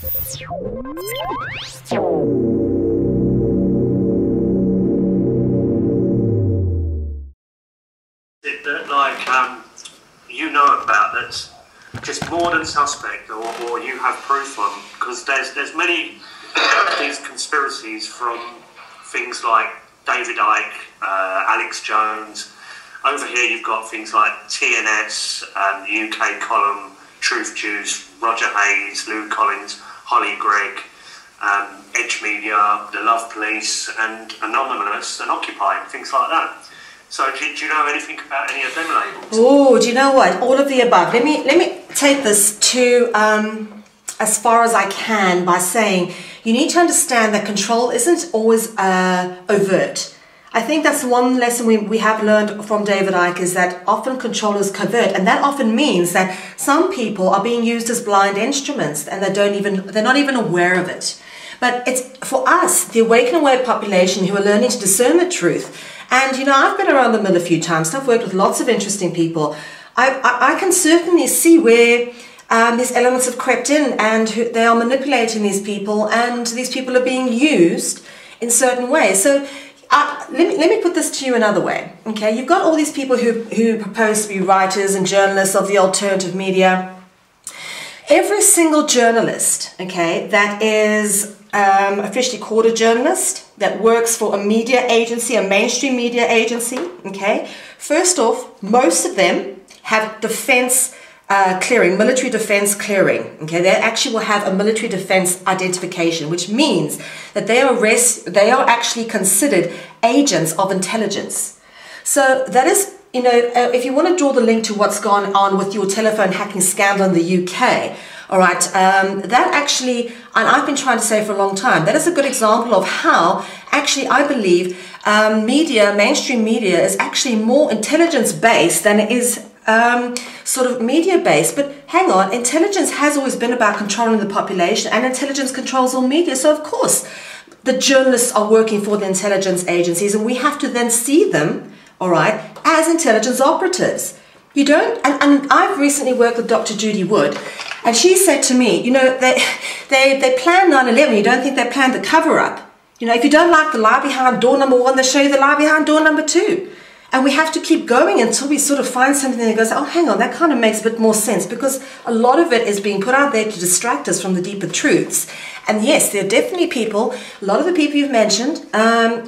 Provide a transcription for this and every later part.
That, like, you know about that's just more than suspect, or you have proof on? Because there's many of these conspiracies, from things like David Icke, Alex Jones. Over here you've got things like TNS, the UK column, Truth Juice, Roger Hayes, Lou Collins, Holly Gregg, Edge Media, The Love Police, and Anonymous, and Occupy, and things like that. So do you know anything about any of them labels? Oh, do you know what? All of the above. Let me take this to as far as I can by saying you need to understand that control isn't always overt. I think that's one lesson we have learned from David Icke, is that often control is covert, and that often means that some people are being used as blind instruments and they're not even aware of it. But it's for us, the awake and aware population, who are learning to discern the truth. And, you know, I've been around the mill a few times. I've worked with lots of interesting people. I can certainly see where these elements have crept in, and they are manipulating these people, and these people are being used in certain ways. So let me put this to you another way. Okay, you've got all these people who propose to be writers and journalists of the alternative media. Every single journalist, okay, that is officially called a journalist, that works for a media agency, a mainstream media agency, okay? First off, most of them have defense clearing, military defense clearing, okay? They actually will have a military defense identification, which means that they are actually considered agents of intelligence. So that is, you know, if you want to draw the link to what's gone on with your telephone hacking scandal in the UK, all right, that actually, and I've been trying to say for a long time, that is a good example of how actually I believe mainstream media is actually more intelligence-based than it is sort of media-based. But hang on, intelligence has always been about controlling the population, and intelligence controls all media. So of course, the journalists are working for the intelligence agencies, and we have to then see them, all right, as intelligence operatives. You don't, and I've recently worked with Dr. Judy Wood, and she said to me, you know, they planned 9/11, you don't think they planned the cover-up? You know, if you don't like the lie behind door number 1, they'll show you the lie behind door number 2. And we have to keep going until we sort of find something that goes, oh, hang on, that kind of makes a bit more sense, because a lot of it is being put out there to distract us from the deeper truths. And yes, there are definitely people, a lot of the people you've mentioned,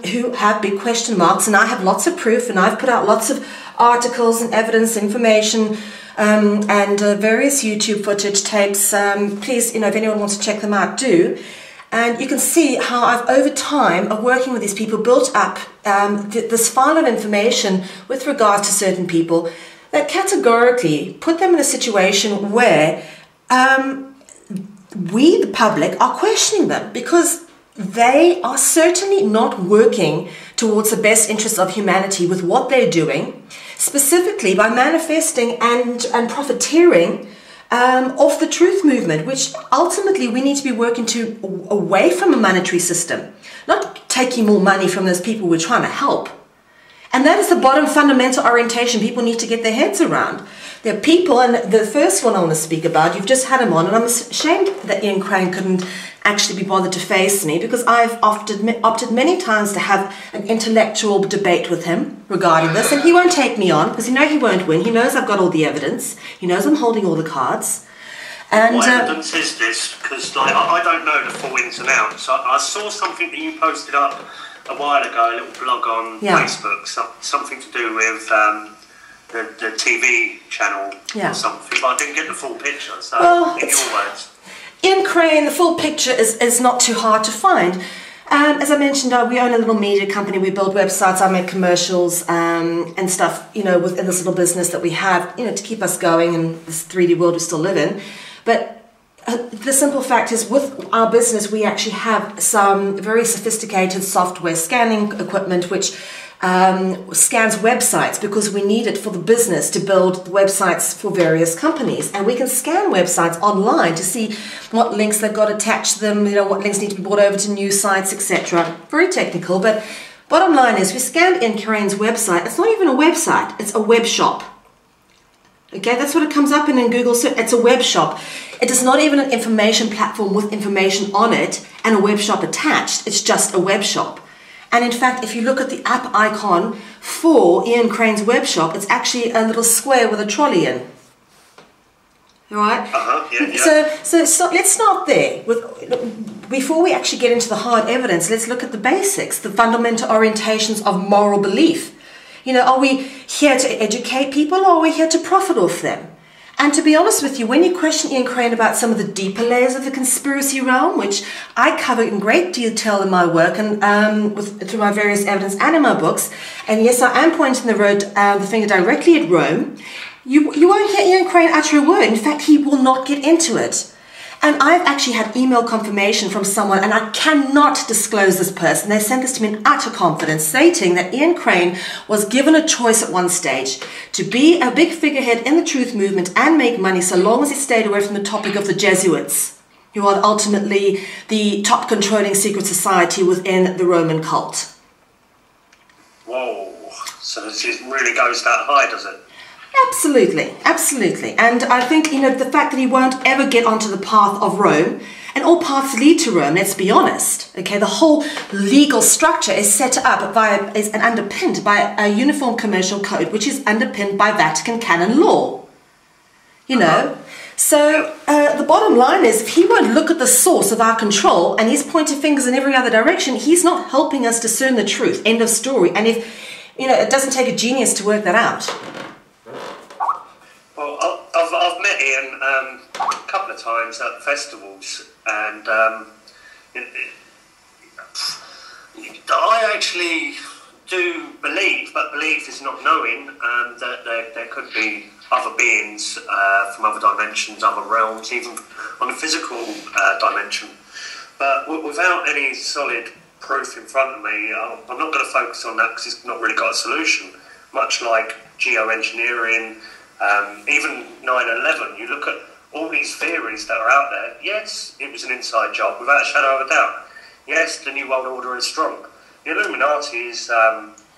who have big question marks, and I have lots of proof, and I've put out lots of articles and evidence, information, and various YouTube footage, tapes. Please, you know, if anyone wants to check them out, do. And you can see how I've, over time of working with these people, built up this file of information with regards to certain people that categorically put them in a situation where we, the public, are questioning them, because they are certainly not working towards the best interests of humanity with what they're doing, specifically by manifesting and profiteering of the truth movement, which ultimately we need to be working away from a monetary system, not taking more money from those people we're trying to help. And that is the bottom fundamental orientation people need to get their heads around. There are people, and the first one I want to speak about, you've just had him on, and I'm ashamed that Ian Crane couldn't actually be bothered to face me, because I've opted many times to have an intellectual debate with him regarding this, and he won't take me on, because you know he won't win. He knows I've got all the evidence. He knows I'm holding all the cards. And what evidence is this? Because like, I don't know the full ins and outs. I saw something that you posted up a while ago, a little blog on Facebook, something to do with the TV channel or something, but I didn't get the full picture, so well, in your words. Ian Crane, the full picture is not too hard to find. As I mentioned, we own a little media company. We build websites, I make commercials and stuff, you know, within this little business that we have, you know, to keep us going in this 3D world we still live in. But the simple fact is, with our business, we actually have some very sophisticated software scanning equipment which scans websites, because we need it for the business to build websites for various companies. And we can scan websites online to see what links they've got attached to them, you know, what links need to be brought over to news sites, etc. Very technical, but bottom line is we scanned Ian Crane's website. It's not even a website, it's a web shop. Okay, that's what it comes up in Google search. It's a web shop. It is not even an information platform with information on it and a web shop attached. It's just a web shop. And in fact, if you look at the app icon for Ian Crane's web shop, it's actually a little square with a trolley in. All right? So let's start there. Before we actually get into the hard evidence, let's look at the basics, the fundamental orientations of moral belief. You know, are we here to educate people, or are we here to profit off them? And to be honest with you, when you question Ian Crane about some of the deeper layers of the conspiracy realm, which I cover in great detail in my work and through my various evidence and in my books, and yes, I am pointing the finger directly at Rome, you won't hear Ian Crane utter a word. In fact, he will not get into it. And I've actually had email confirmation from someone, and I cannot disclose this person. They sent this to me in utter confidence, stating that Ian Crane was given a choice at one stage to be a big figurehead in the truth movement and make money so long as he stayed away from the topic of the Jesuits, who are ultimately the top controlling secret society within the Roman cult. Whoa, so this really goes that high, does it? Absolutely, absolutely. And I think, you know, the fact that he won't ever get onto the path of Rome, and all paths lead to Rome, let's be honest. Okay, the whole legal structure is set up and underpinned by a uniform commercial code, which is underpinned by Vatican canon law. You know? So the bottom line is, if he won't look at the source of our control and he's pointing fingers in every other direction, he's not helping us discern the truth. End of story. And if, you know, it doesn't take a genius to work that out. Well, I've met Ian a couple of times at festivals, and I actually do believe, but belief is not knowing, that there could be other beings from other dimensions, other realms, even on a physical dimension. But without any solid proof in front of me, I'm not going to focus on that because it's not really got a solution. Much like geoengineering, even 9/11, you look at all these theories that are out there. Yes, it was an inside job, without a shadow of a doubt. Yes, the New World Order is strong. The Illuminati is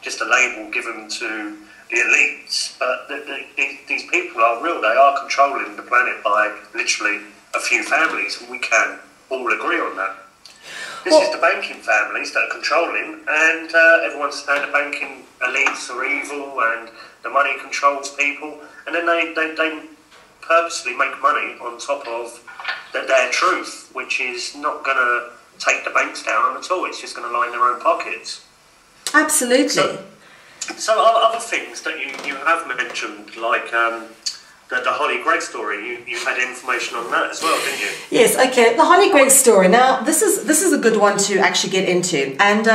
just a label given to the elites, but these people are real. They are controlling the planet by literally a few families, and we can all agree on that. This is the banking families that are controlling, and everyone's saying the banking elites are evil and the money controls people, and then they purposely make money on top of their truth, which is not going to take the banks down at all. It's just going to line their own pockets. Absolutely. So other things that you have mentioned, like the Holly Gregg story, you had information on that as well, didn't you? Yes, okay. The Holly Gregg story. Now, this is a good one to actually get into. And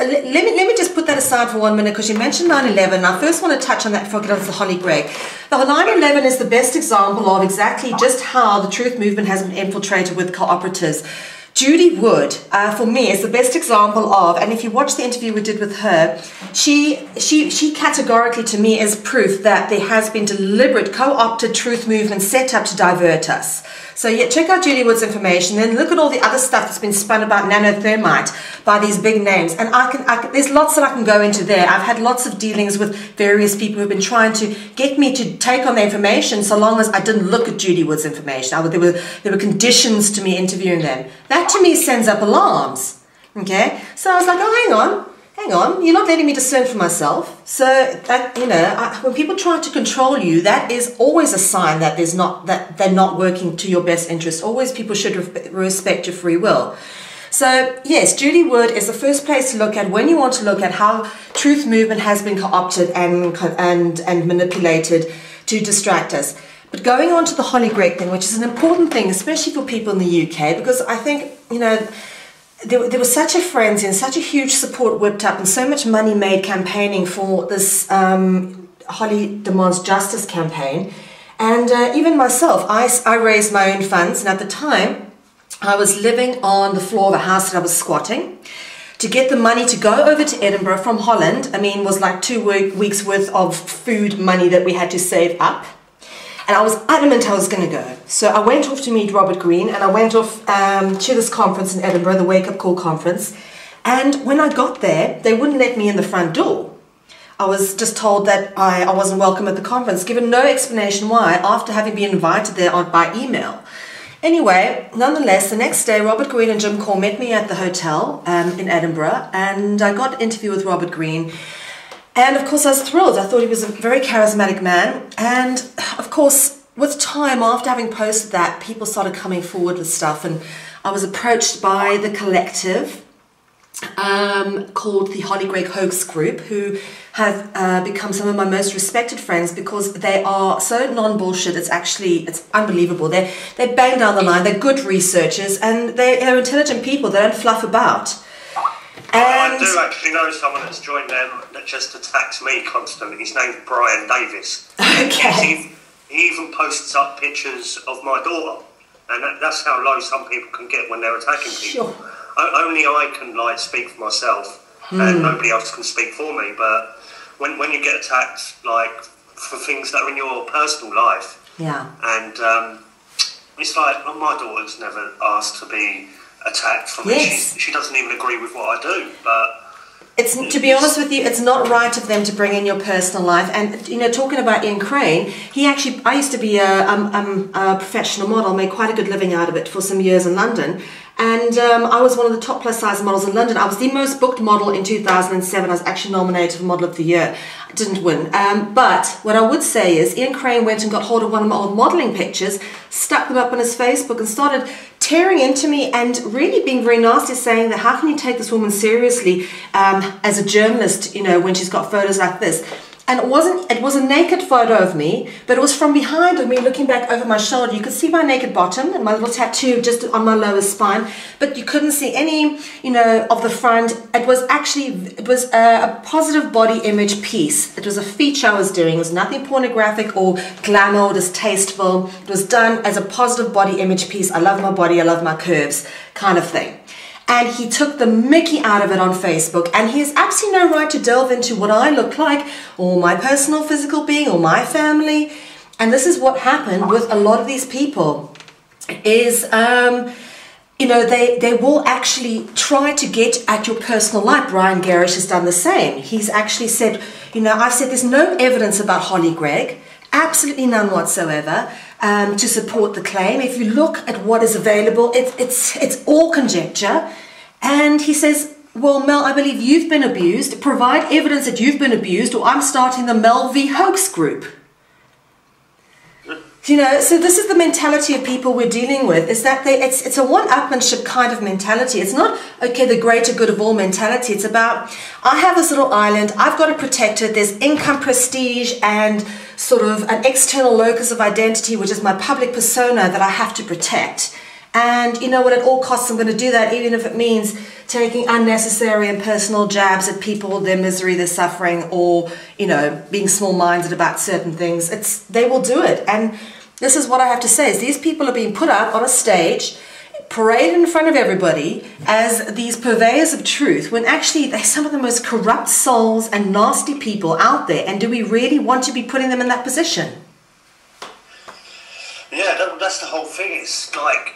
let me just put that aside for 1 minute, because you mentioned 9/11. I first want to touch on that before I get on to the Holly Gregg. The 9/11 is the best example of exactly just how the truth movement has been infiltrated with cooperatives. Judy Wood, for me, is the best example of, and if you watch the interview we did with her, she categorically to me is proof that there has been deliberate co-opted truth movement set up to divert us. So yeah, check out Judy Wood's information, then look at all the other stuff that's been spun about nanothermite by these big names. And there's lots that I can go into there. I've had lots of dealings with various people who've been trying to get me to take on the information so long as I didn't look at Judy Wood's information. There were conditions to me interviewing them. That to me sends up alarms. Okay? So I was like, oh, hang on, you're not letting me discern for myself. So that, you know, when people try to control you, that is always a sign that they're not working to your best interest. Always people should respect your free will. So yes, Judy Wood is the first place to look at when you want to look at how truth movement has been co-opted and manipulated to distract us. But going on to the Holly Gregg thing, which is an important thing, especially for people in the UK, because I think, you know, there was such a frenzy and such a huge support whipped up and so much money made campaigning for this Holly Demands Justice campaign. And even myself, I raised my own funds, and at the time I was living on the floor of a house that I was squatting. To get the money to go over to Edinburgh from Holland, I mean, was like 2 weeks worth of food money that we had to save up. And I was adamant I was going to go. So I went off to meet Robert Greene, and I went off to this conference in Edinburgh, the Wake Up Call conference. And when I got there, they wouldn't let me in the front door. I was just told that I wasn't welcome at the conference, given no explanation why, after having been invited there by email. Anyway, nonetheless, the next day, Robert Greene and Jim Core met me at the hotel in Edinburgh, and I got an interview with Robert Greene. And of course, I was thrilled. I thought he was a very charismatic man. And of course, with time, after having posted that, people started coming forward with stuff, and I was approached by the collective called the Holly Gregg Hoax Group, who have become some of my most respected friends because they are so non-bullshit. It's unbelievable. They bang down the line. They're good researchers, and they're intelligent people. They don't fluff about. I do actually know someone that's joined them that just attacks me constantly. His name's Brian Davis. Okay. He even posts up pictures of my daughter, and that's how low some people can get when they're attacking people. Sure. Only I can speak for myself, and nobody else can speak for me. But when you get attacked for things that are in your personal life, yeah, and it's like my daughter's never asked to be attacked from me. She doesn't even agree with what I do, but. To be honest with you, it's not right of them to bring in your personal life. And, you know, talking about Ian Crane, I used to be a professional model, made quite a good living out of it for some years in London. And I was one of the top plus size models in London. I was the most booked model in 2007. I was actually nominated for Model of the Year. I didn't win. But what I would say is Ian Crane went and got hold of one of my old modeling pictures, stuck them up on his Facebook, and started tearing into me and really being very nasty, saying that how can you take this woman seriously as a journalist, you know, when she's got photos like this. And it was a naked photo of me, but it was from behind of me looking back over my shoulder. You could see my naked bottom and my little tattoo just on my lower spine, but you couldn't see any, you know, of the front. It was a positive body image piece. It was a feature I was doing. It was nothing pornographic or glamour or distasteful. It was done as a positive body image piece. I love my body, I love my curves kind of thing. And he took the mickey out of it on Facebook, and he has absolutely no right to delve into what I look like or my personal physical being or my family. And this is what happened with a lot of these people is, you know, they will actually try to get at your personal life. Brian Garish has done the same. He's actually said, you know, I've said there's no evidence about Holly Gregg, absolutely none whatsoever. To support the claim. If you look at what is available, it's all conjecture. And he says, well, Mel, I believe you've been abused. Provide evidence that you've been abused, or I'm starting the Mel V hoax group. You know, so this is the mentality of people we're dealing with, is that it's a one-upmanship kind of mentality. It's not, okay, the greater good of all mentality. It's about, I have this little island, I've got to protect it. There's income, prestige, and sort of an external locus of identity, which is my public persona that I have to protect. And you know what, at all costs I'm going to do that, even if it means taking unnecessary and personal jabs at people, their misery, their suffering, or, you know, being small-minded about certain things. They will do it. And this is what I have to say, is these people are being put up on a stage, paraded in front of everybody as these purveyors of truth, when actually they're some of the most corrupt souls and nasty people out there. And do we really want to be putting them in that position? Yeah, that's the whole thing. It's like,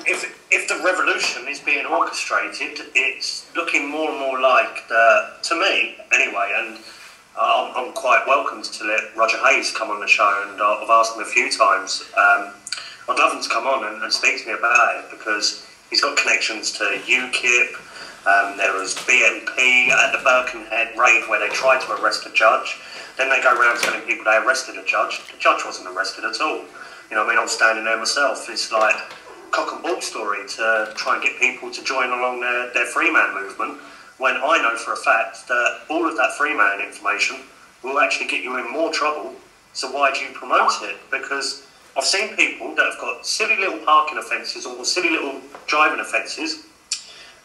if the revolution is being orchestrated, it's looking more and more like, to me anyway, and I'm quite welcome to let Roger Hayes come on the show, and I've asked him a few times. I'd love him to come on and speak to me about it, because he's got connections to UKIP. There was BNP at the Birkenhead raid where they tried to arrest a judge. Then they go around telling people they arrested a judge. The judge wasn't arrested at all. You know what I mean? I'm standing there myself. It's like cock and bull story to try and get people to join along their free man movement, when I know for a fact that all of that free man information will actually get you in more trouble. So why do you promote it? Because I've seen people that have got silly little parking offences or silly little driving offences,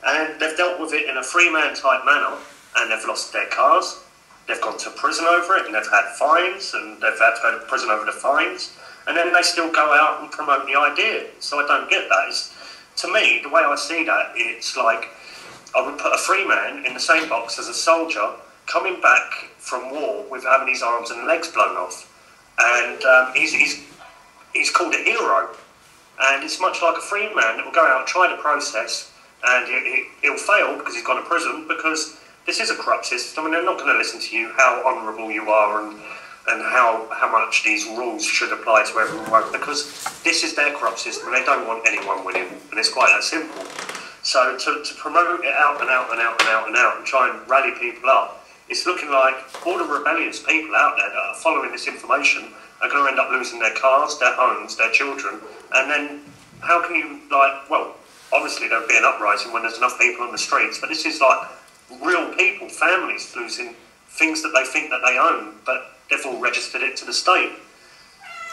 and they've dealt with it in a free man type manner, and they've lost their cars, they've gone to prison over it, and they've had fines, and they've had to go to prison over the fines, and then they still go out and promote the idea. So I don't get that. To me, the way I see that, it's like I would put a free man in the same box as a soldier coming back from war with having his arms and legs blown off. And he's called a hero. And it's much like a free man that will go out and try the process, and he'll fail because he's gone to prison, because this is a corrupt system, and they're not going to listen to you, how honourable you are, and how much these rules should apply to everyone, because this is their corrupt system, and they don't want anyone winning, and it's quite that simple. So to promote it out and out and out and out and out, and try and rally people up, it's looking like all the rebellious people out there that are following this information are going to end up losing their cars, their homes, their children, and then how can you, like, well, obviously there'll be an uprising when there's enough people on the streets, but this is like real people, families losing things that they think that they own, but they've all registered it to the state.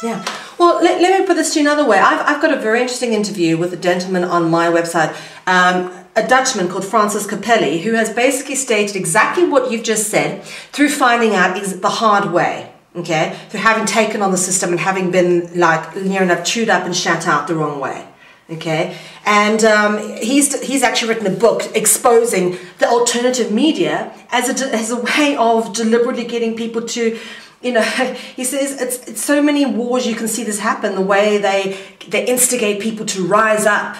Yeah. Well, let me put this to you another way. I've got a very interesting interview with a gentleman on my website, a Dutchman called Francis Capelli, who has basically stated exactly what you've just said through finding out the hard way. Okay, through having taken on the system and having been like near enough chewed up and shat out the wrong way. Okay, and he's actually written a book exposing the alternative media as a way of deliberately getting people to, you know, he says it's so many wars you can see this happen, the way they instigate people to rise up,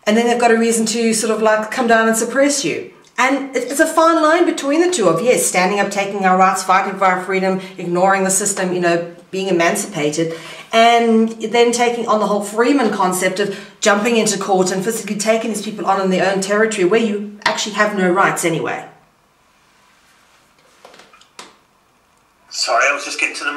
and then they've got a reason to sort of like come down and suppress you. And it's a fine line between the two of, yes, standing up, taking our rights, fighting for our freedom, ignoring the system, you know, being emancipated, and then taking on the whole Freeman concept of jumping into court and physically taking these people on in their own territory where you actually have no rights anyway. Sorry, I was just getting to the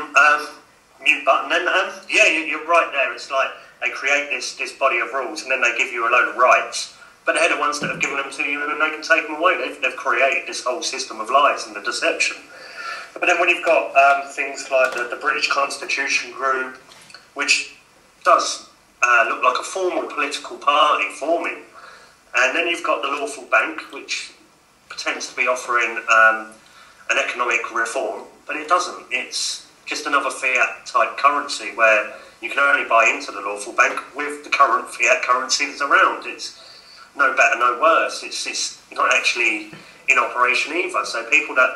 mute button then. Yeah, you're right there. It's like they create this body of rules and then they give you a load of rights. But they're the ones that have given them to you, and they can take them away. They've created this whole system of lies and the deception. But then when you've got things like the British Constitution Group, which does look like a formal political party forming, and then you've got the Lawful Bank, which pretends to be offering an economic reform, but it doesn't. It's just another fiat-type currency where you can only buy into the Lawful Bank with the current fiat currency that's around. It's no better, no worse. It's not actually in operation either. So people that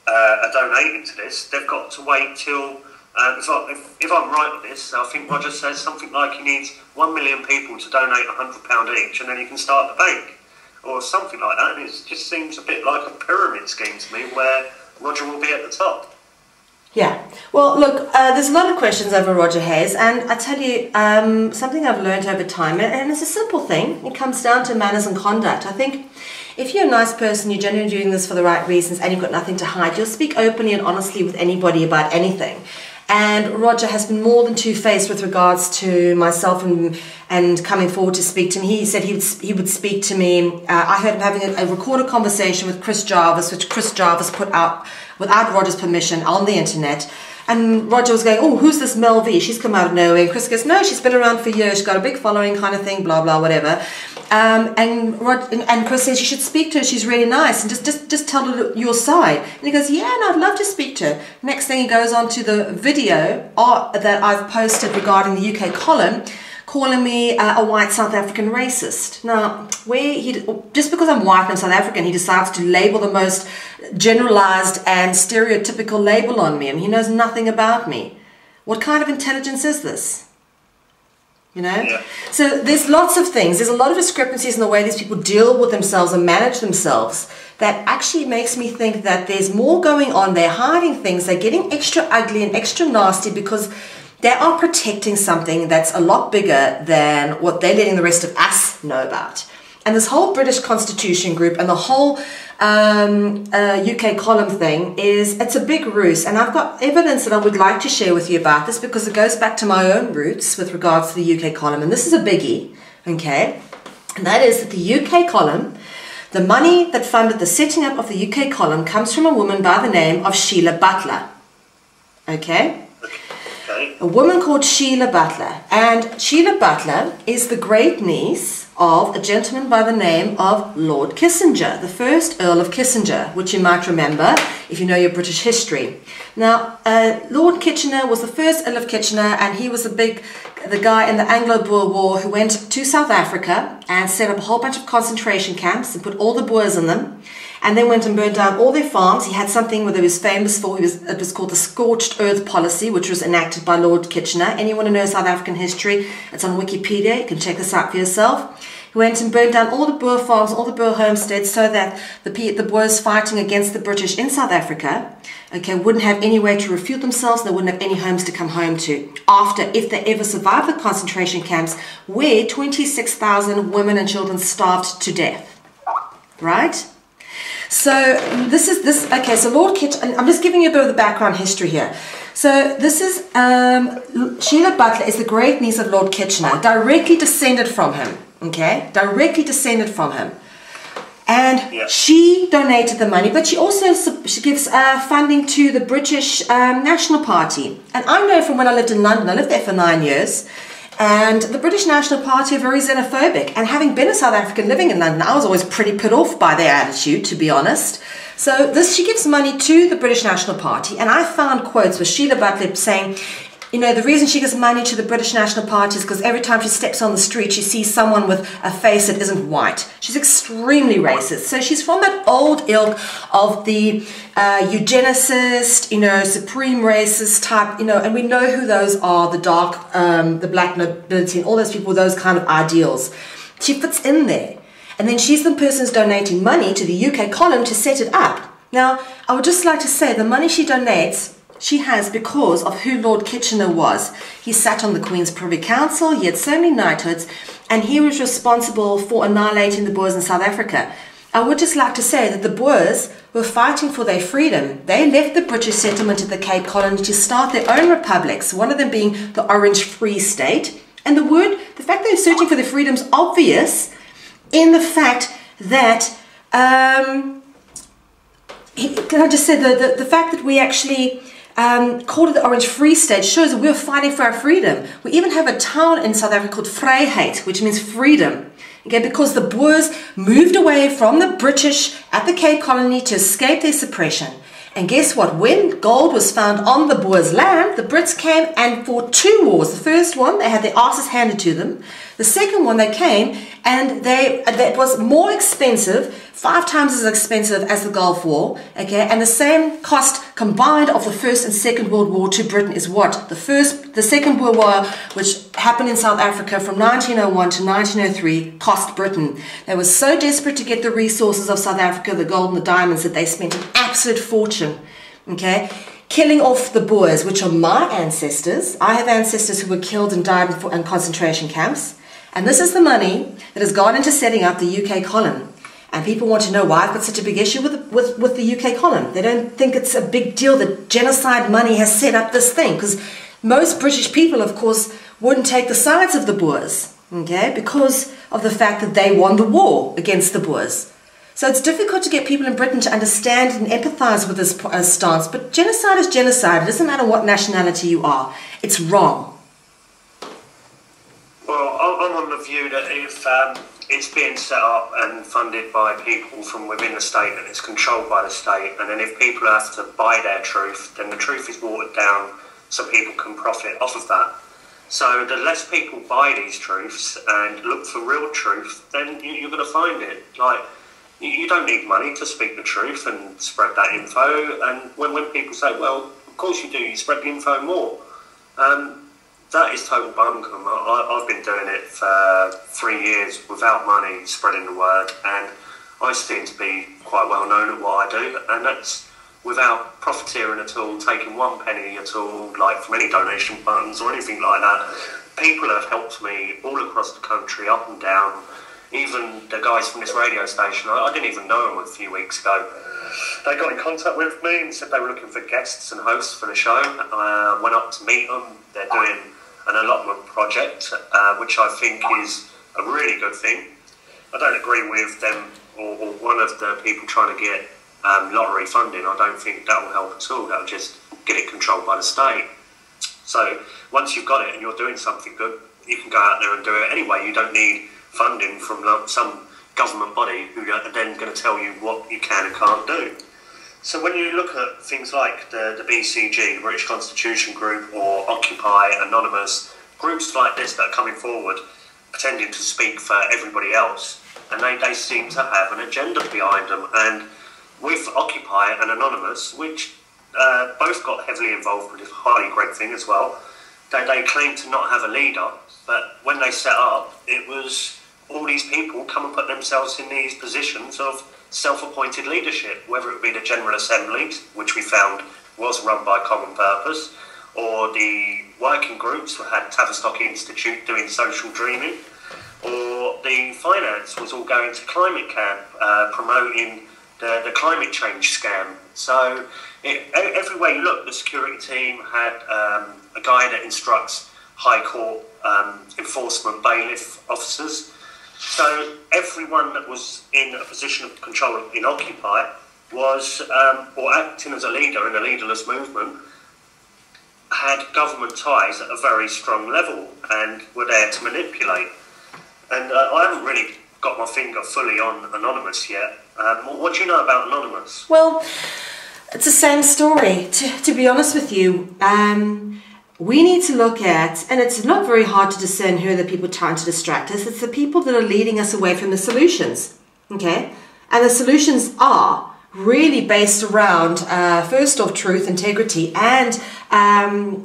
are donating to this, they've got to wait till, if I'm right with this, I think Roger says something like he needs 1 million people to donate £100 each, and then you can start the bank, or something like that. And it just seems a bit like a pyramid scheme to me, where Roger will be at the top. Yeah. Well, look, there's a lot of questions over Roger Hayes, and I tell you, something I've learned over time, and it's a simple thing. It comes down to manners and conduct. I think if you're a nice person, you're genuinely doing this for the right reasons, and you've got nothing to hide, you'll speak openly and honestly with anybody about anything. And Roger has been more than two-faced with regards to myself and coming forward to speak to me. He said he would speak to me. I heard him having a recorded conversation with Chris Jarvis, which Chris Jarvis put out without Roger's permission on the internet. And Roger was going, oh, who's this Mel V? She's come out of nowhere. And Chris goes, no, she's been around for years. She's got a big following kind of thing, blah, blah, whatever. And Chris says, you should speak to her. She's really nice. And just tell her your side. And he goes, yeah, no, I'd love to speak to her. Next thing he goes on to the video that I've posted regarding the UK column, calling me a white South African racist. Now, just because I'm white and I'm South African, he decides to label the most generalized and stereotypical label on me, and he knows nothing about me. What kind of intelligence is this? You know? Yeah. So there's lots of things. There's a lot of discrepancies in the way these people deal with themselves and manage themselves that actually makes me think that there's more going on. They're hiding things. They're getting extra ugly and extra nasty because they are protecting something that's a lot bigger than what they're letting the rest of us know about. And this whole British Constitution Group and the whole UK column thing it's a big ruse. And I've got evidence that I would like to share with you about this because it goes back to my own roots with regards to the UK column. And this is a biggie, okay? And that is that the UK column, the money that funded the setting up of the UK column comes from a woman by the name of Sheila Butler, okay? A woman called Sheila Butler, and Sheila Butler is the great niece of a gentleman by the name of Lord Kissinger, the first Earl of Kissinger, which you might remember if you know your British history. Now, Lord Kitchener was the first Earl of Kitchener, and he was the guy in the Anglo-Boer War who went to South Africa and set up a whole bunch of concentration camps and put all the Boers in them, and then went and burned down all their farms. He had something that he was famous for. It was called the Scorched Earth Policy, which was enacted by Lord Kitchener. Anyone who knows South African history, it's on Wikipedia. You can check this out for yourself. He went and burned down all the Boer farms, all the Boer homesteads, so that the Boers fighting against the British in South Africa, okay, wouldn't have any way to refuel themselves. They wouldn't have any homes to come home to after, if they ever survived the concentration camps, where 26,000 women and children starved to death, right? So okay, so Lord Kitchener, I'm just giving you a bit of the background history here. So this is, Sheila Butler is the great niece of Lord Kitchener, directly descended from him, okay? Directly descended from him. And she donated the money, but she also she gives funding to the British National Party. And I know from when I lived in London, I lived there for 9 years, and the British National Party are very xenophobic. And having been a South African living in London, I was always pretty put off by their attitude, to be honest. So she gives money to the British National Party, and I found quotes with Sheila Butler saying, you know, the reason she gives money to the British National Party is because every time she steps on the street, she sees someone with a face that isn't white. She's extremely racist. So she's from that old ilk of the eugenicist, you know, supreme racist type, you know, and we know who those are, the dark, the black nobility and all those people, those kind of ideals. She fits in there. And then she's the person who's donating money to the UK column to set it up. Now, I would just like to say the money she donates, she has because of who Lord Kitchener was. He sat on the Queen's Privy Council, he had so many knighthoods, and he was responsible for annihilating the Boers in South Africa. I would just like to say that the Boers were fighting for their freedom. They left the British settlement at the Cape Colony to start their own republics, one of them being the Orange Free State. And the fact they're searching for their freedom is obvious in the fact that, can I just say, the fact that we actually called it the Orange Free State shows that we were fighting for our freedom. We even have a town in South Africa called Vryheid, which means freedom. Okay, because the Boers moved away from the British at the Cape Colony to escape their suppression. And guess what? When gold was found on the Boers' land, the Brits came and fought two wars. The first one, they had their asses handed to them. The second one, they came and that was more expensive, 5 times as expensive as the Gulf War, okay? And the same cost combined of the First and Second World War to Britain is what? The Second World War, which happened in South Africa from 1901 to 1903, cost Britain. They were so desperate to get the resources of South Africa, the gold and the diamonds, that they spent an absolute fortune, okay? Killing off the Boers, which are my ancestors. I have ancestors who were killed and died in concentration camps. And this is the money that has gone into setting up the UK column. And people want to know why I've got such a big issue with the UK column. They don't think it's a big deal that genocide money has set up this thing. Because most British people, of course, wouldn't take the sides of the Boers, okay, because of the fact that they won the war against the Boers. So it's difficult to get people in Britain to understand and empathize with this stance. But genocide is genocide. It doesn't matter what nationality you are. It's wrong. Well, I'm on the view that if it's being set up and funded by people from within the state and it's controlled by the state, and then if people have to buy their truth, then the truth is watered down so people can profit off of that. So the less people buy these truths and look for real truth, then you're going to find it. Like, you don't need money to speak the truth and spread that info. And when people say, well, of course you do, you spread the info more. That is total bunkum. I've been doing it for 3 years without money, spreading the word, and I seem to be quite well known at what I do, and that's without profiteering at all, taking 1 penny at all, like from any donation funds or anything like that. People have helped me all across the country, up and down. Even the guys from this radio station, I didn't even know them a few weeks ago. They got in contact with me and said they were looking for guests and hosts for the show. I went up to meet them. They're doing an allotment project, which I think is a really good thing. I don't agree with them or one of the people trying to get lottery funding. I don't think that will help at all. That will just get it controlled by the state. So once you've got it and you're doing something good, you can go out there and do it anyway. You don't need funding from some government body who are then going to tell you what you can and can't do. So when you look at things like the BCG, the British Constitution Group, or Occupy, Anonymous, groups like this that are coming forward, pretending to speak for everybody else, and they seem to have an agenda behind them. And with Occupy and Anonymous, which both got heavily involved with this highly great thing as well, they claim to not have a leader, but when they set up, it was all these people come and put themselves in these positions of self-appointed leadership, whether it be the General Assembly, which we found was run by Common Purpose, or the working groups that had Tavistock Institute doing social dreaming, or the finance was all going to Climate Camp, promoting the climate change scam. So everywhere you look, the security team had a guy that instructs High Court enforcement bailiff officers. So everyone that was in a position of control in Occupy was, or acting as a leader in a leaderless movement, had government ties at a very strong level and were there to manipulate. And I haven't really got my finger fully on Anonymous yet. What do you know about Anonymous? Well, it's the same story, to be honest with you. We need to look at, and it's not very hard to discern who are the people trying to distract us. It's the people that are leading us away from the solutions, okay? And the solutions are really based around, first off, truth, integrity, and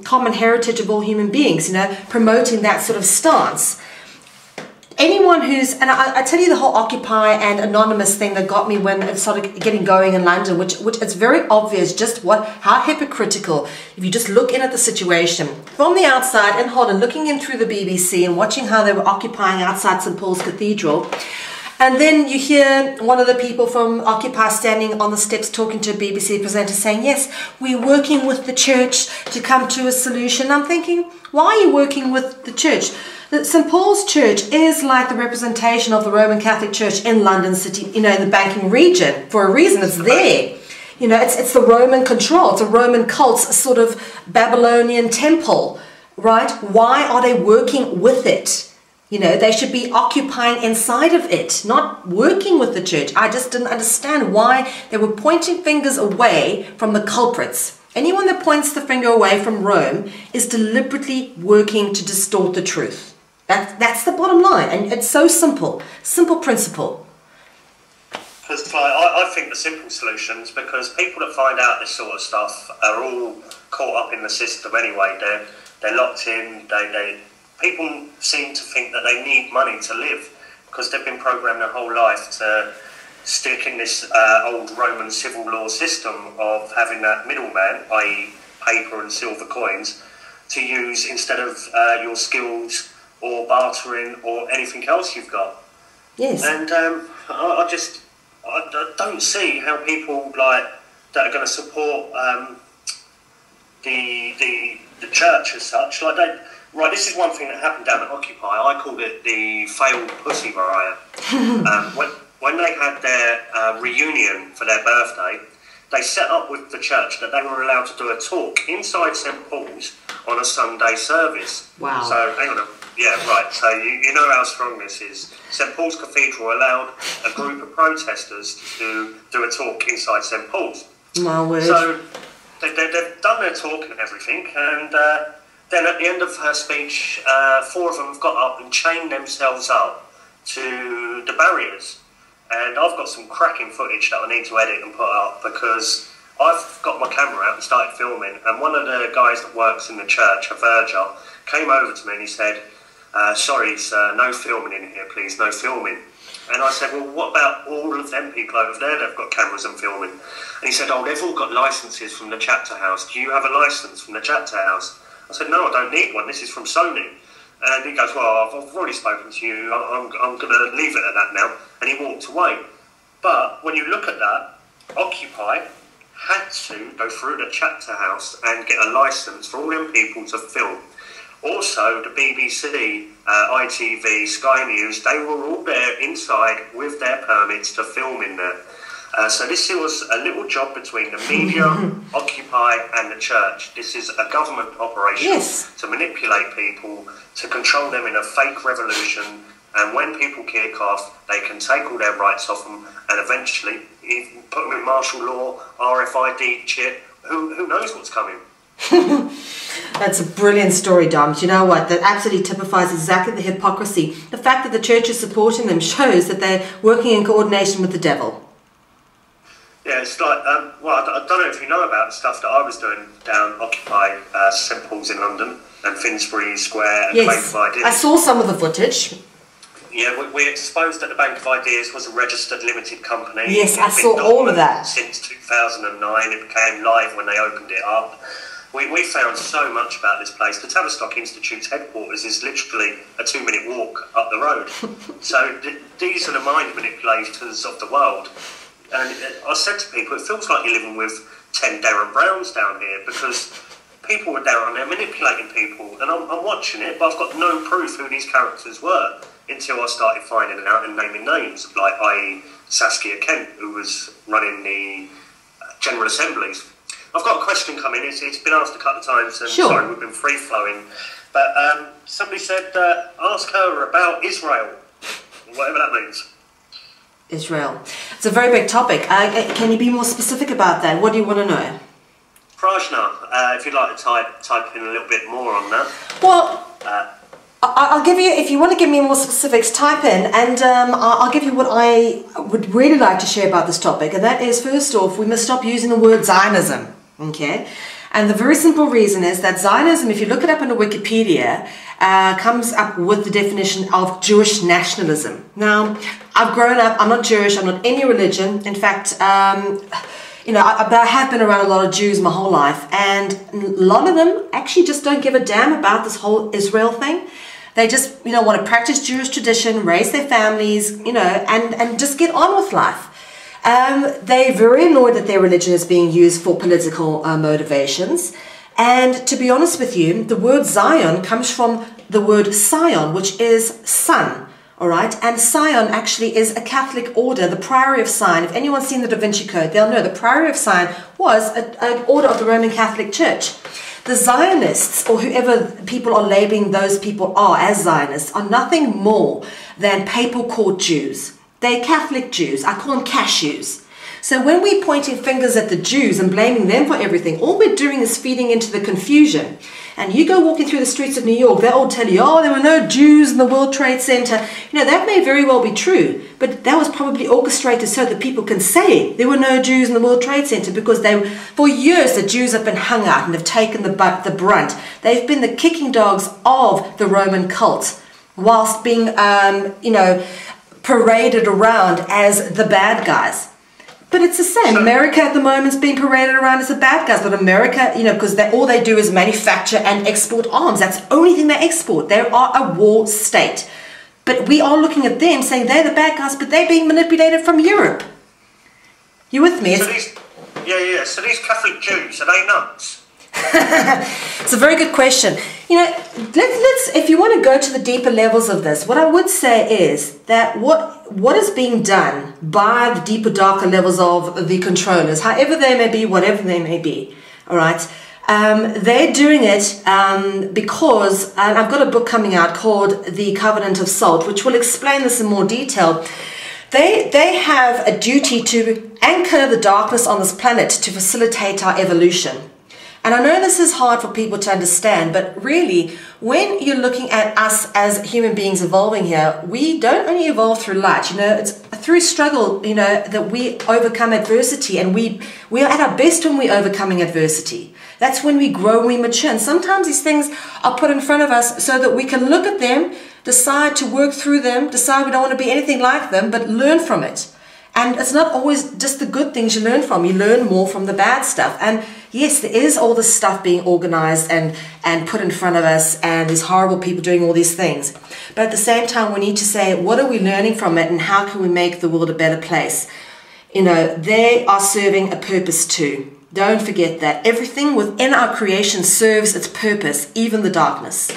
common heritage of all human beings, you know, promoting that sort of stance. Anyone who's, and I tell you the whole Occupy and Anonymous thing that got me when it started getting going in London, which it's very obvious just how hypocritical, if you just look in at the situation from the outside in Holland, looking in through the BBC and watching how they were occupying outside St. Paul's Cathedral. And then you hear one of the people from Occupy standing on the steps talking to a BBC presenter saying, yes, we're working with the church to come to a solution. I'm thinking, why are you working with the church? St. Paul's Church is like the representation of the Roman Catholic Church in London City, you know, in the banking region. For a reason, it's there. You know, it's the Roman control. It's a Roman cult, a sort of Babylonian temple, right? Why are they working with it? You know, they should be occupying inside of it, not working with the church. I just didn't understand why they were pointing fingers away from the culprits. Anyone that points the finger away from Rome is deliberately working to distort the truth. That's the bottom line, and it's so simple principle. Because I think the simple solutions, because people that find out this sort of stuff are all caught up in the system anyway. They're locked in. People seem to think that they need money to live because they've been programmed their whole life to stick in this old Roman civil law system of having that middleman, i.e. paper and silver coins, to use instead of your skills or bartering or anything else you've got. Yes. And I don't see how people like that are going to support the church as such. Like right, this is one thing that happened down at Occupy. I called it the failed pussy riot. When they had their reunion for their birthday, they set up with the church that they were allowed to do a talk inside St. Paul's on a Sunday service. Wow. So, hang on. Yeah, right. So you know how strong this is. St. Paul's Cathedral allowed a group of protesters to do a talk inside St. Paul's. My word. So they've done their talk and everything, and then at the end of her speech, 4 of them have got up and chained themselves up to the barriers. And I've got some cracking footage that I need to edit and put up because I've got my camera out and started filming, and one of the guys that works in the church, a verger, came over to me and he said, sorry sir, no filming in here please, no filming. And I said, well, what about all of them people over there that have got cameras and filming? And he said, oh, they've all got licences from the chapter house. Do you have a licence from the chapter house? I said, no, I don't need one, this is from Sony. And he goes, well, I've already spoken to you, I'm going to leave it at that now. And he walked away. But when you look at that, Occupy had to go through the chapter house and get a licence for all them people to film. Also, the BBC, ITV, Sky News, they were all there inside with their permits to film in there. So this was a little job between the media, Occupy and the church. This is a government operation to manipulate people, to control them in a fake revolution. And when people kick off, they can take all their rights off them and eventually even put them in martial law, RFID chip. Who knows what's coming? That's a brilliant story, Dom. Do you know what? That absolutely typifies exactly the hypocrisy. The fact that the church is supporting them shows that they're working in coordination with the devil. Yeah, it's like, well, I don't know if you know about the stuff that I was doing down Occupy St. Paul's in London and Finsbury Square and Yes, I saw some of the footage. Yeah, we exposed that the Bank of Ideas was a registered limited company. Yes, I saw all of that. Since 2009, it became live when they opened it up. We found so much about this place. The Tavistock Institute's headquarters is literally a 2-minute walk up the road. So these are the mind manipulators of the world. And I said to people, it feels like you're living with 10 Darren Browns down here, because people were down there manipulating people. And I'm watching it, but I've got no proof who these characters were until I started finding out and naming names, like i.e. Saskia Kent, who was running the General Assemblies. I've got a question coming. It's been asked a couple of times, and sure. Sorry, we've been free-flowing. But somebody said, ask her about Israel, whatever that means. Israel. It's a very big topic. Can you be more specific about that? What do you want to know? Prajna, if you'd like to type in a little bit more on that. Well, I'll give you, if you want to give me more specifics, type in, and I'll give you what I would really like to share about this topic, and that is, first off, we must stop using the word Zionism. Okay, and the very simple reason is that Zionism, if you look it up in Wikipedia, comes up with the definition of Jewish nationalism. Now, I've grown up, I'm not Jewish, I'm not any religion. In fact, you know, but I have been around a lot of Jews my whole life, and a lot of them actually just don't give a damn about this whole Israel thing. They just, you know, want to practice Jewish tradition, raise their families, you know, and just get on with life. They're very annoyed that their religion is being used for political motivations. And to be honest with you, the word Zion comes from the word Sion, which is sun, all right? And Sion actually is a Catholic order, the Priory of Sion. If anyone's seen the Da Vinci Code, they'll know the Priory of Sion was an order of the Roman Catholic Church. The Zionists, or whoever people are labeling those people are as Zionists, are nothing more than papal court Jews. They're Catholic Jews. I call them cashews. So when we're pointing fingers at the Jews and blaming them for everything, all we're doing is feeding into the confusion. And you go walking through the streets of New York, they'll all tell you, oh, there were no Jews in the World Trade Center. You know, that may very well be true, but that was probably orchestrated so that people can say there were no Jews in the World Trade Center, because for years the Jews have been hung out and have taken the brunt. They've been the kicking dogs of the Roman cult, whilst being, you know, paraded around as the bad guys. But it's the same. America at the moment is being paraded around as the bad guys. But America, you know, because all they do is manufacture and export arms. That's the only thing they export. They are a war state. But we are looking at them saying they're the bad guys, but they're being manipulated from Europe. You with me? So so these Catholic Jews, are they nuts? It's a very good question. You know, let's if you want to go to the deeper levels of this, what I would say is that what is being done by the deeper, darker levels of the controllers, however they may be, whatever they may be, all right, they're doing it because, and I've got a book coming out called The Covenant of Salt, which will explain this in more detail. They have a duty to anchor the darkness on this planet to facilitate our evolution. And I know this is hard for people to understand, but really, when you're looking at us as human beings evolving here, we don't only evolve through light, you know, it's through struggle, you know, that we overcome adversity, and we are at our best when we're overcoming adversity. That's when we grow and we mature, and sometimes these things are put in front of us so that we can look at them, decide to work through them, decide we don't want to be anything like them, but learn from it. And it's not always just the good things you learn from. You learn more from the bad stuff. And yes, there is all this stuff being organized and put in front of us, and there's horrible people doing all these things. But at the same time, we need to say, what are we learning from it, and how can we make the world a better place? You know, they are serving a purpose too. Don't forget that. Everything within our creation serves its purpose, even the darkness.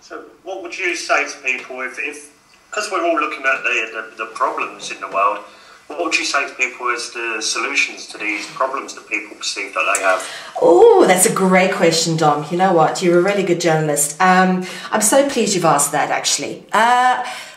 So what would you say to people if because we're all looking at the problems in the world, what would you say to people as the solutions to these problems that people perceive that they have? Oh, that's a great question, Dom. You know what? You're a really good journalist. I'm so pleased you've asked that, actually.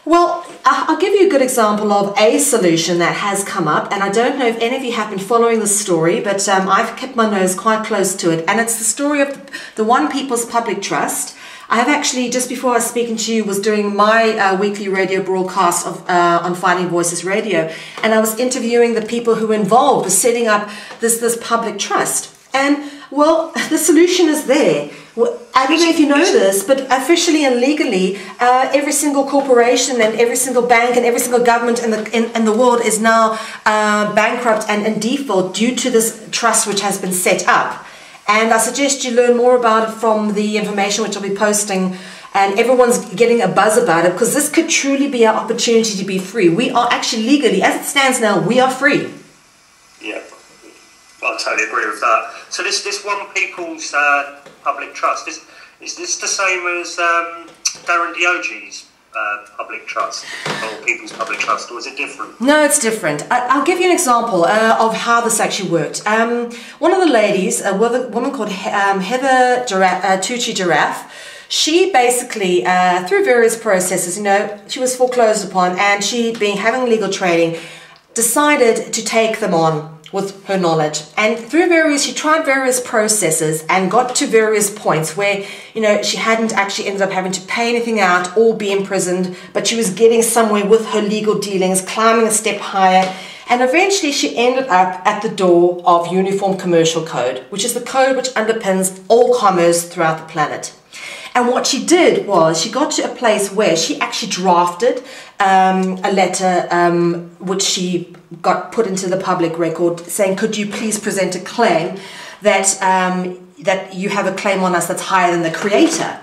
Well, I'll give you a good example of a solution that has come up, and I don't know if any of you have been following the story, but I've kept my nose quite close to it, and it's the story of the One People's Public Trust. I have actually, just before I was speaking to you, was doing my weekly radio broadcast on Finding Voices Radio, and I was interviewing the people who were involved with setting up this public trust. And Well, the solution is there. Well, I don't know if you know this, but officially and legally, every single corporation and every single bank and every single government in the world is now bankrupt and in default due to this trust which has been set up. And I suggest you learn more about it from the information which I'll be posting, and everyone's getting a buzz about it, because this could truly be our opportunity to be free. We are actually legally, as it stands now, we are free. Yeah, I totally agree with that. So this One People's Public Trust, is this the same as Darren Dioge's public trust, or People's Public Trust, or is it different? No, it's different. I'll give you an example of how this actually worked. One of the ladies, a woman called Heather Tucci Giraffe, she basically, through various processes, you know, she was foreclosed upon, and she, being having legal training, decided to take them on with her knowledge. And through she tried various processes and got to various points where, you know, she hadn't actually ended up having to pay anything out or be imprisoned, but she was getting somewhere with her legal dealings, climbing a step higher. And eventually she ended up at the door of Uniform Commercial Code, which is the code which underpins all commerce throughout the planet. And what she did was she got to a place where she actually drafted a letter which she got put into the public record, saying, could you please present a claim that that you have a claim on us that's higher than the creator.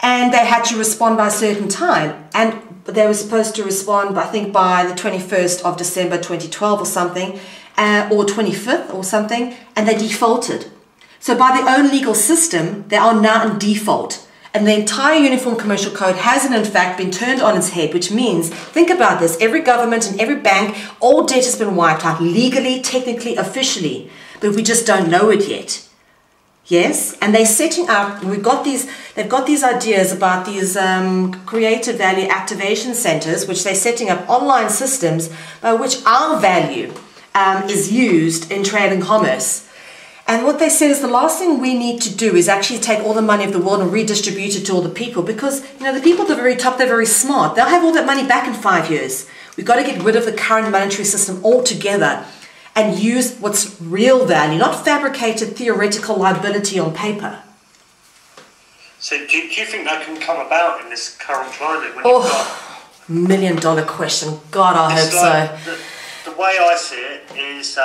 And they had to respond by a certain time, and they were supposed to respond, I think, by the 21st of December 2012 or something, or 25th or something, and they defaulted. So by their own legal system, they are now in default. And the entire Uniform Commercial Code hasn't in fact been turned on its head, which means, think about this, every government and every bank, all debt has been wiped out legally, technically, officially, but we just don't know it yet. Yes, and they're setting up, they've got these ideas about these creative value activation centers, which they're setting up online systems by which our value is used in trade and commerce. And what they said is the last thing we need to do is actually take all the money of the world and redistribute it to all the people, because, you know, the people at the very top, they're very smart. They'll have all that money back in 5 years. We've got to get rid of the current monetary system altogether and use what's real value, not fabricated theoretical liability on paper. So do you think that can come about in this current climate? When $1 million question. God, I hope so. The way I see it is...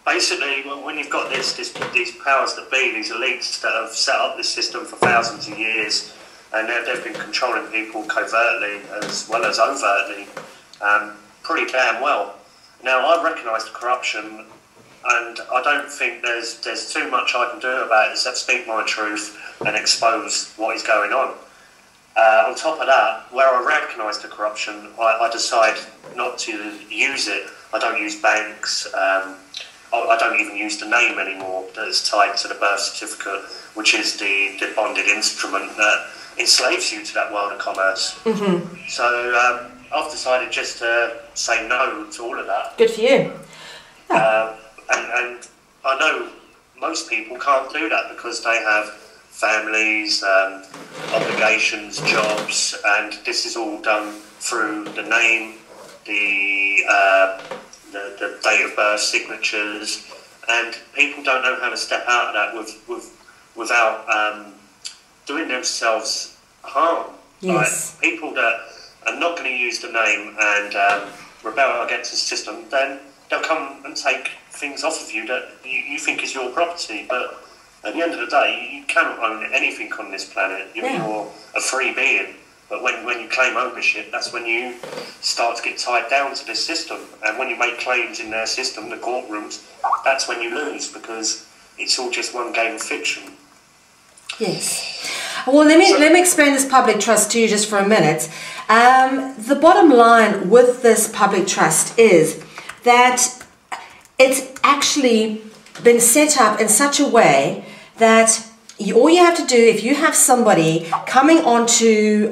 basically, when you've got these powers that be, these elites that have set up this system for thousands of years, and they've been controlling people covertly as well as overtly, pretty damn well. Now, I recognise the corruption, and I don't think there's too much I can do about it except speak my truth and expose what is going on. On top of that, where I recognise the corruption, I decide not to use it. I don't use banks. I don't even use the name anymore that's tied to the birth certificate, which is the bonded instrument that enslaves you to that world of commerce. Mm-hmm. So I've decided just to say no to all of that. Good for you. Yeah. And I know most people can't do that because they have families, obligations, jobs, and this is all done through the name, the date of birth, signatures, and people don't know how to step out of that without doing themselves harm. Yes. Like, people that are not going to use the name and rebel against the system, then they'll come and take things off of you that you think is your property. But at the end of the day, you cannot own anything on this planet. You're a free being. But when you claim ownership, that's when you start to get tied down to this system. And when you make claims in their system, the courtrooms, that's when you lose, because it's all just one game of fiction. Yes. Well, let me explain this public trust to you just for a minute. The bottom line with this public trust is that it's actually been set up in such a way that all you have to do, if you have somebody coming onto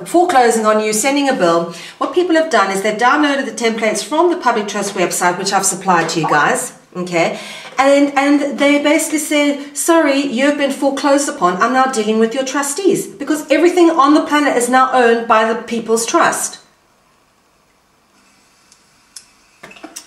foreclosing on you, sending a bill, what people have done is they've downloaded the templates from the public trust website, which I've supplied to you guys, okay, and they basically said, sorry, you've been foreclosed upon, I'm now dealing with your trustees, because everything on the planet is now owned by the People's Trust.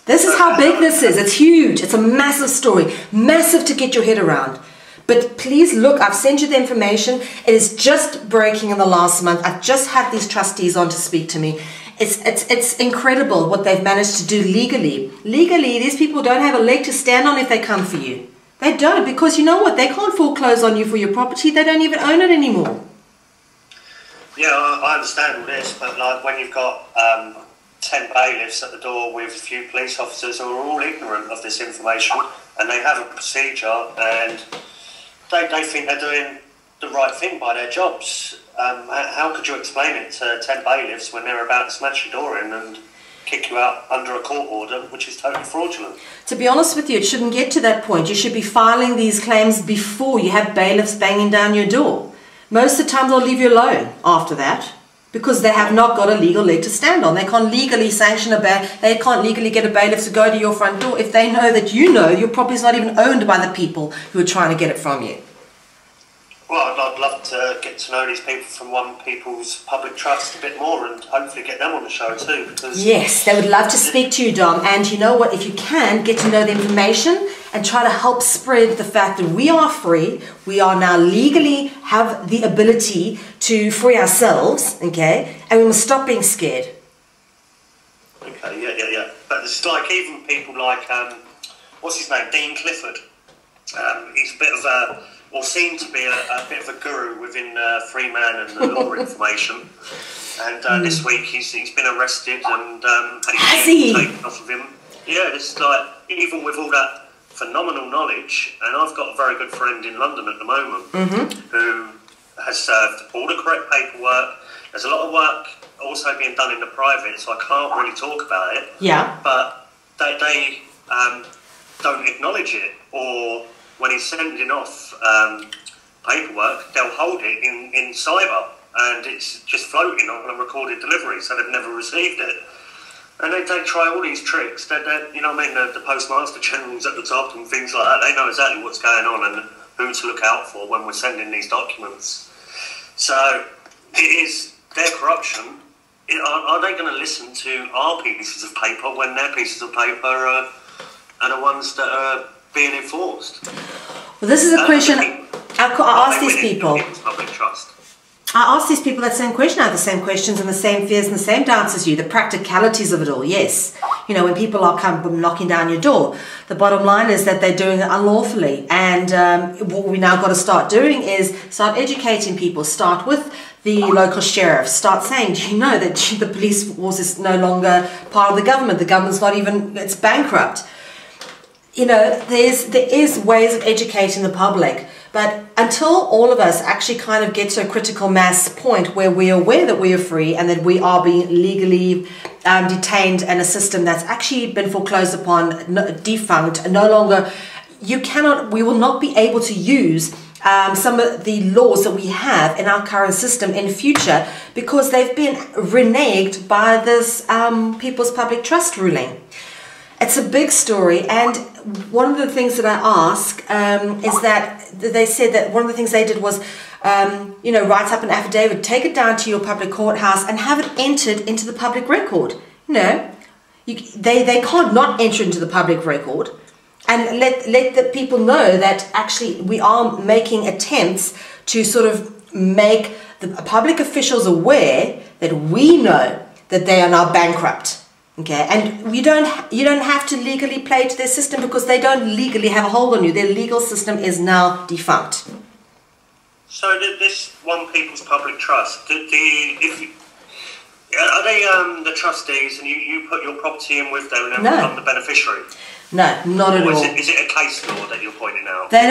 This is how big this is. It's huge. It's a massive story. Massive to get your head around. But please look, I've sent you the information. It is just breaking in the last month. I've just had these trustees on to speak to me. It's incredible what they've managed to do legally. Legally, these people don't have a leg to stand on if they come for you. They don't, because you know what? They can't foreclose on you for your property. They don't even own it anymore. Yeah, I understand all this, but like when you've got 10 bailiffs at the door with a few police officers who are all ignorant of this information, and they have a procedure, and they think they're doing the right thing by their jobs. How could you explain it to 10 bailiffs when they're about to smash your door in and kick you out under a court order, which is totally fraudulent? To be honest with you, it shouldn't get to that point. You should be filing these claims before you have bailiffs banging down your door. Most of the time they'll leave you alone after that, because they have not got a legal leg to stand on. They can't legally sanction they can't legally get a bailiff to go to your front door if they know that your property is not even owned by the people who are trying to get it from you. Well, I'd love to get to know these people from One People's Public Trust a bit more, and hopefully get them on the show too. Because yes, they would love to speak to you, Dom. And you know what? If you can, get to know the information and try to help spread the fact that we are free. We are now legally have the ability to free ourselves, okay? And we must stop being scared. Okay, yeah. But it's like even people like, what's his name? Dean Clifford. He's a bit of a... or seemed to be a bit of a guru within free man and the law information. And this week he's been arrested and had his name taken off of him. Yeah, it's like, even with all that phenomenal knowledge, and I've got a very good friend in London at the moment who has served all the correct paperwork. There's a lot of work also being done in the private, so I can't really talk about it. Yeah. But they don't acknowledge it, or when he's sending off paperwork, they'll hold it in cyber, and it's just floating on a recorded delivery, so they've never received it. And they try all these tricks. You know what I mean? The postmaster generals at the top and things like that, they know exactly what's going on and who to look out for when we're sending these documents. So it is their corruption. Are they going to listen to our pieces of paper when their pieces of paper are the ones that are being enforced? Well, this is a question I ask these people. Public trust. I ask these people that same question. I have the same questions and the same fears and the same doubts as you. The practicalities of it all, yes. You know, when people are knocking down your door, the bottom line is that they're doing it unlawfully. And what we now got to start doing is start educating people. Start with the local sheriff. Start saying, do you know that the police force is no longer part of the government? The government's not even, it's bankrupt. You know, there is ways of educating the public. But until all of us actually kind of get to a critical mass point where we're aware that we are free and that we are being legally detained in a system that's actually been foreclosed upon, defunct, no longer, we will not be able to use some of the laws that we have in our current system in future because they've been reneged by this People's Public Trust ruling. It's a big story, and one of the things that I ask is that they said that one of the things they did was, write up an affidavit, take it down to your public courthouse and have it entered into the public record. You know, they can't not enter into the public record, and let the people know that actually we are making attempts to sort of make the public officials aware that we know that they are now bankrupt. Okay, and you don't have to legally play to their system because they don't legally have a hold on you. Their legal system is now defunct. So this One People's Public Trust, are they the trustees and you put your property in with them and then become the beneficiary? No, not at all. Is it a case law that you're pointing out? They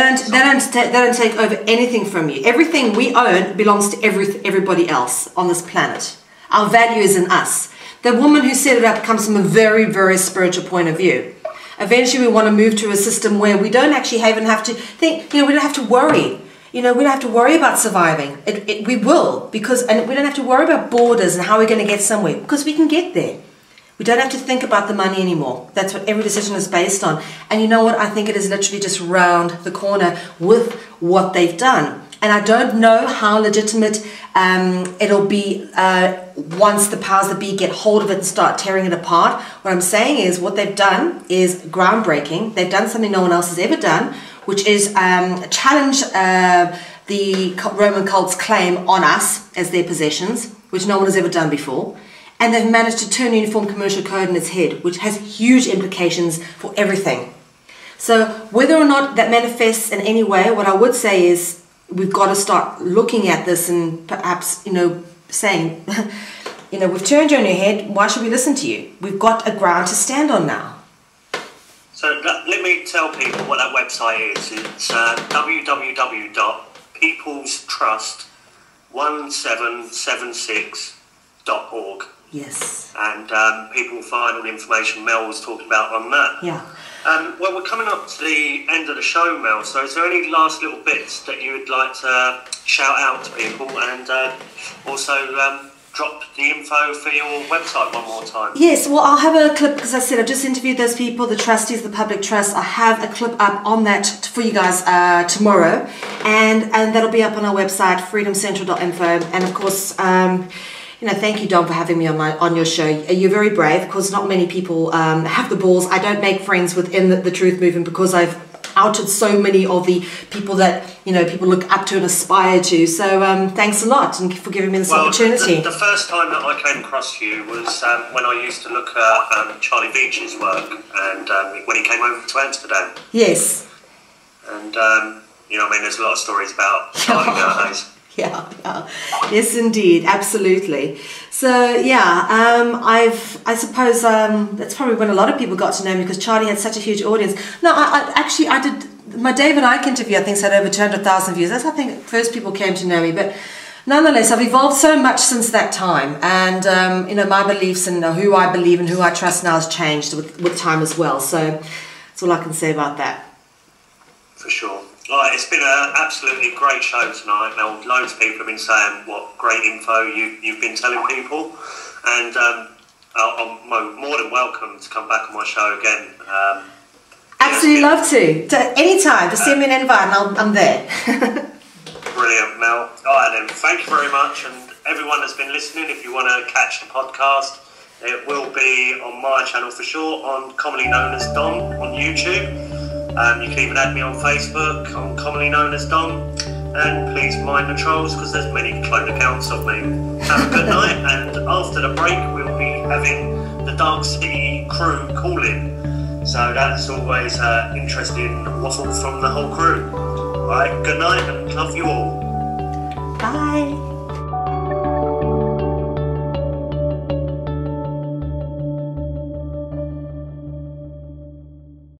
don't take over anything from you. Everything we own belongs to everybody else on this planet. Our value is in us. The woman who set it up comes from a very, very spiritual point of view. Eventually, we want to move to a system where we don't actually even have to think, we don't have to worry. We don't have to worry about surviving. We will, and we don't have to worry about borders and how we're going to get somewhere, because we can get there. We don't have to think about the money anymore. That's what every decision is based on. And you know what? I think it is literally just round the corner with what they've done. And I don't know how legitimate it'll be once the powers that be get hold of it and start tearing it apart. What I'm saying is what they've done is groundbreaking. They've done something no one else has ever done, which is challenge the Roman cult's claim on us as their possessions, which no one has ever done before. And they've managed to turn Uniform Commercial Code on its head, which has huge implications for everything. So whether or not that manifests in any way, what I would say is we've got to start looking at this and perhaps, saying, we've turned you on your head, why should we listen to you? We've got a ground to stand on now. So let me tell people what that website is. It's www.peoplestrust1776.org. Yes. And people will find all the information Mel was talking about on that. Yeah. Well, we're coming up to the end of the show, Mel, so is there any last little bits that you would like to shout out to people, and also drop the info for your website one more time? Yes, well, I'll have a clip, because I said I've just interviewed those people, the trustees, the public trust. I have a clip up on that for you guys tomorrow, and that'll be up on our website, freedomcentral.info, and of course, thank you, Don, for having me on your show. You're very brave, because not many people have the balls. I don't make friends within the truth movement, because I've outed so many of the people that people look up to and aspire to. So thanks a lot and for giving me this opportunity. The first time that I came across you was when I used to look at Charlie Beach's work, and when he came over to Amsterdam. Yes. And there's a lot of stories about Charlie nowadays. Yeah, yes, indeed, absolutely. So yeah, I suppose that's probably when a lot of people got to know me, because Charlie had such a huge audience. No, I did my David Icke interview. I think had over 200,000 views. That's, I think, first people came to know me. But nonetheless, I've evolved so much since that time, and my beliefs and who I believe and who I trust now has changed with time as well. So that's all I can say about that. For sure. Right, it's been an absolutely great show tonight. Now, loads of people have been saying what great info you've been telling people, and I'm more than welcome to come back on my show again. Absolutely love to. Anytime, just send me an invite and I'm there. Brilliant, Mel. All right then, thank you very much, and everyone that's been listening, if you want to catch the podcast, it will be on my channel for sure, commonly known as Don on YouTube. You can even add me on Facebook, I'm commonly known as Don, and please mind the trolls, because there's many clone accounts of me. Have a good night, and after the break we'll be having the Dark City crew call-in, so that's always interesting waffle from the whole crew. Alright, good night and love you all. Bye.